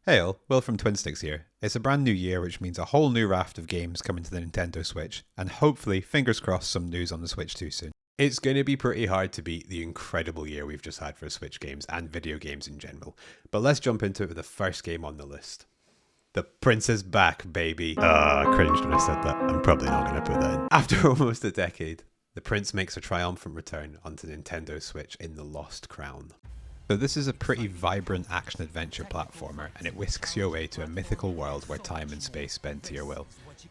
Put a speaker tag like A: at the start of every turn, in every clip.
A: Hey all, Will from Twiinsticks here. It's a brand new year, which means a whole new raft of games coming to the Nintendo Switch, and hopefully, fingers crossed, some news on the Switch too soon. It's going to be pretty hard to beat the incredible year we've just had for Switch games and video games in general, but let's jump into it with the first game on the list. The Prince is back, baby. I cringed when I said that. I'm probably not going to put that in. After almost a decade, the Prince makes a triumphant return onto Nintendo Switch in The Lost Crown. So this is a pretty vibrant action-adventure platformer, and it whisks you away to a mythical world where time and space bend to your will.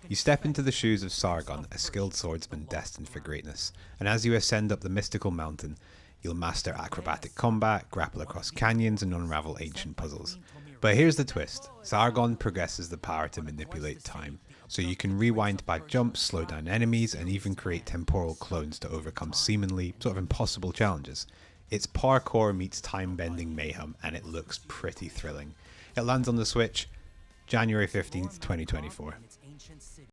A: You step into the shoes of Sargon, a skilled swordsman destined for greatness, and as you ascend up the mystical mountain, you'll master acrobatic combat, grapple across canyons, and unravel ancient puzzles. But here's the twist. Sargon possesses the power to manipulate time, so you can rewind back jumps, slow down enemies, and even create temporal clones to overcome seemingly sort of impossible challenges. It's parkour meets time-bending mayhem, and it looks pretty thrilling. It lands on the Switch January 15th, 2024.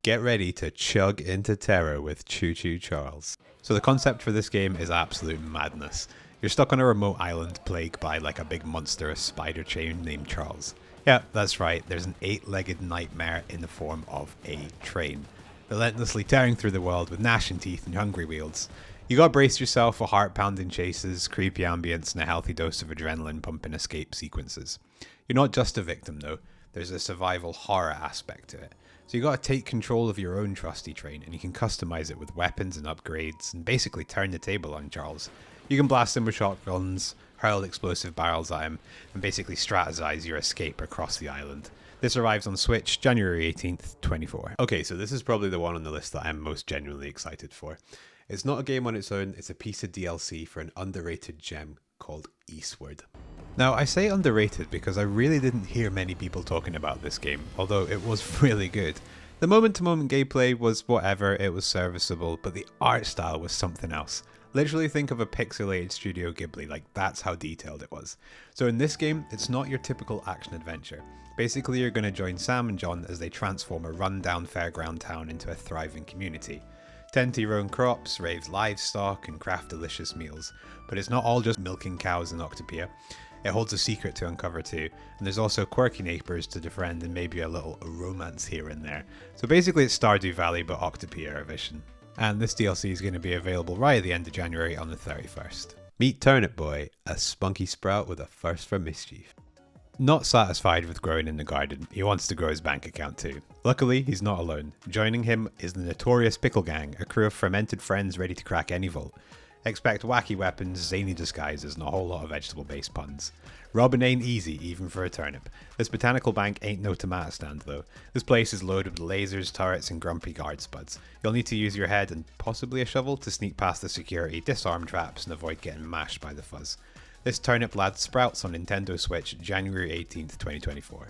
A: Get ready to chug into terror with Choo Choo Charles. So the concept for this game is absolute madness. You're stuck on a remote island plagued by like a big monstrous spider chain named Charles. Yeah, that's right, there's an 8-legged nightmare in the form of a train, relentlessly tearing through the world with gnashing teeth and hungry wheels. You gotta brace yourself for heart-pounding chases, creepy ambience, and a healthy dose of adrenaline-pumping escape sequences. You're not just a victim though, there's a survival horror aspect to it. So you gotta take control of your own trusty train, and you can customize it with weapons and upgrades, and basically turn the table on Charles. You can blast him with shotguns, hurl explosive barrels at him, and basically strategize your escape across the island. This arrives on Switch January 18th, 2024. Okay, so this is probably the one on the list that I'm most genuinely excited for. It's not a game on its own, it's a piece of DLC for an underrated gem called Eastward. Now, I say underrated because I really didn't hear many people talking about this game, although it was really good. The moment-to-moment gameplay was whatever, it was serviceable, but the art style was something else. Literally think of a pixelated Studio Ghibli, like that's how detailed it was. So in this game, it's not your typical action-adventure. Basically, you're going to join Sam and John as they transform a run-down fairground town into a thriving community. Tend to your own crops, raise livestock, and craft delicious meals. But it's not all just milking cows in Octopia. It holds a secret to uncover too, and there's also quirky neighbours to befriend and maybe a little romance here and there. So basically it's Stardew Valley but Octopia edition. And this DLC is going to be available right at the end of January on the 31st. Meet Turnip Boy, a spunky sprout with a thirst for mischief. Not satisfied with growing in the garden, he wants to grow his bank account too. Luckily, he's not alone. Joining him is the notorious Pickle Gang, a crew of fermented friends ready to crack any vault. Expect wacky weapons, zany disguises, and a whole lot of vegetable-based puns. Robbing ain't easy, even for a turnip. This botanical bank ain't no tomato stand though. This place is loaded with lasers, turrets, and grumpy guard spuds. You'll need to use your head and possibly a shovel to sneak past the security, disarm traps, and avoid getting mashed by the fuzz. This turnip lad sprouts on Nintendo Switch January 18th, 2024.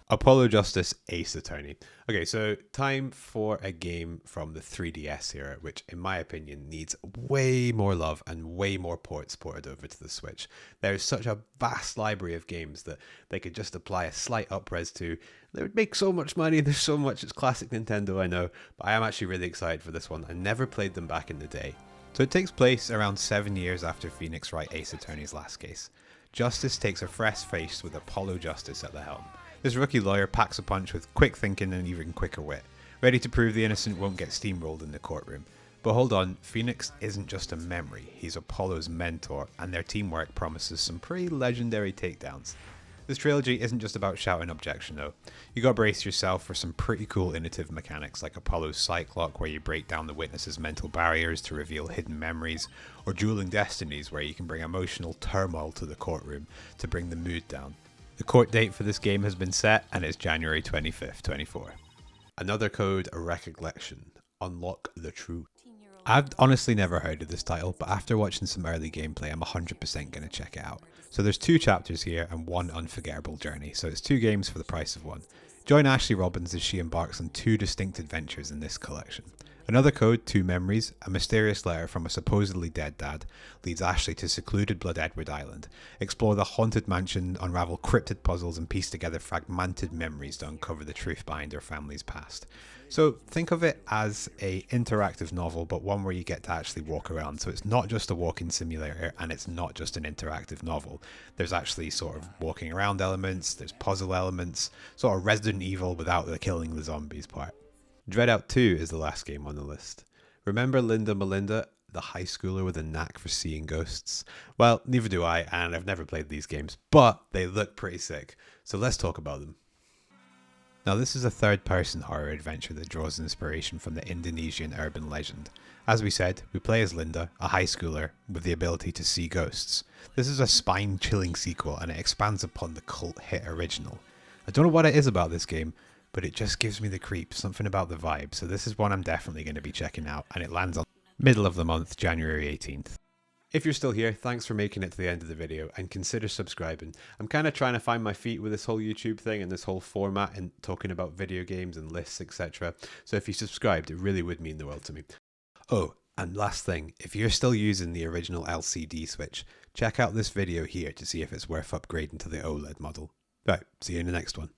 A: Apollo Justice Ace Attorney. Okay, so time for a game from the 3DS era, which in my opinion needs way more love and way more ports ported over to the Switch. There's such a vast library of games that they could just apply a slight upres to. They would make so much money, there's so much, it's classic Nintendo, I know, but I am actually really excited for this one. I never played them back in the day. So it takes place around 7 years after Phoenix Wright Ace Attorney's last case. Justice takes a fresh face with Apollo Justice at the helm. This rookie lawyer packs a punch with quick thinking and even quicker wit, ready to prove the innocent won't get steamrolled in the courtroom. But hold on, Phoenix isn't just a memory, he's Apollo's mentor, and their teamwork promises some pretty legendary takedowns. This trilogy isn't just about shouting objection though. You gotta brace yourself for some pretty cool innovative mechanics like Apollo's Cyclock, where you break down the witness's mental barriers to reveal hidden memories, or Dueling Destinies, where you can bring emotional turmoil to the courtroom to bring the mood down. The court date for this game has been set, and it's January 25th, 24. Another code, a recollection. Unlock the truth. I've honestly never heard of this title, but after watching some early gameplay, I'm 100% going to check it out. So there's 2 chapters here and 1 unforgettable journey, so it's 2 games for the price of 1. Join Ashley Robbins as she embarks on 2 distinct adventures in this collection. Another code, two memories, a mysterious letter from a supposedly dead dad, leads Ashley to secluded Blood Edward Island. Explore the haunted mansion, unravel cryptid puzzles, and piece together fragmented memories to uncover the truth behind her family's past. So think of it as a interactive novel, but one where you get to actually walk around. So it's not just a walking simulator, and it's not just an interactive novel. There's actually sort of walking around elements, there's puzzle elements, sort of Resident Evil without the killing the zombies part. Dreadout 2 is the last game on the list. Remember Linda Melinda, the high schooler with a knack for seeing ghosts? Well, neither do I, and I've never played these games, but they look pretty sick. So let's talk about them. Now, this is a third-person horror adventure that draws inspiration from the Indonesian urban legend. As we said, we play as Linda, a high schooler with the ability to see ghosts. This is a spine-chilling sequel, and it expands upon the cult hit original. I don't know what it is about this game, but it just gives me the creeps, something about the vibe, so this is one I'm definitely going to be checking out, and it lands on middle of the month, January 18th. If you're still here, thanks for making it to the end of the video, and consider subscribing. I'm kind of trying to find my feet with this whole YouTube thing and this whole format and talking about video games and lists, etc. So if you subscribed, it really would mean the world to me. Oh, and last thing, if you're still using the original LCD Switch, check out this video here to see if it's worth upgrading to the OLED model. Right, see you in the next one.